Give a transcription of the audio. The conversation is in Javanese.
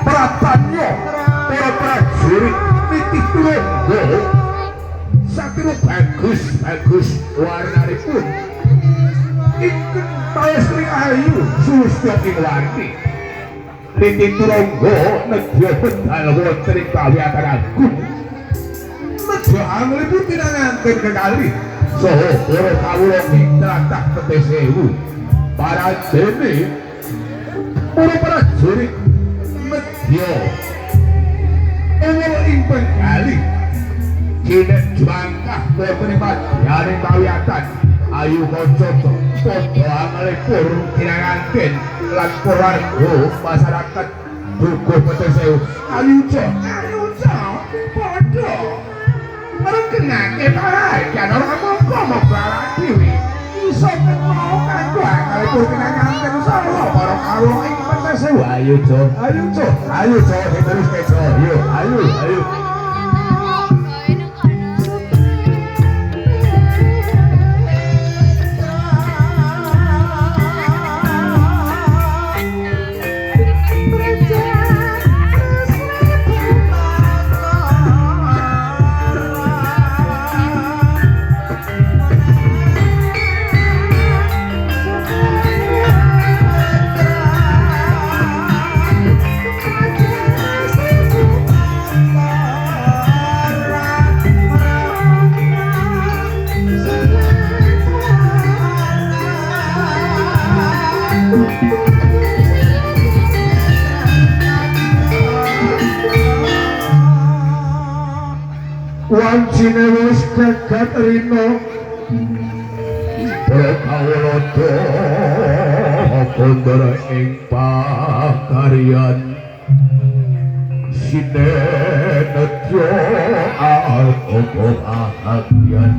Pratanya para prajurit nitih turungga satira bagus warnanipun ingkang paesri ayu susya ing warni nitih turungga nedya bedal wonten ing kawiyatan agung nedya anglipun pinanganten kekalih saha para kawula ing tlatah Tetesewu para dene para prajurit medya ewel ing penggalih kinek jwangkah wonten ing madyaning kawiyatan ayu kancata padha angelipun kinanganten lan warga masyarakat Dukuh Tetesewu ayuja padha ngrenggengake paragan ora mongko dhewe iso ketemu kanggo angelipun kinanganten saha para kawula ing Tetesewu ayo jo diteruske jo ayo wancine wis gagat rina kawulada kondara ing pakaryan sinetya alkohol ahadian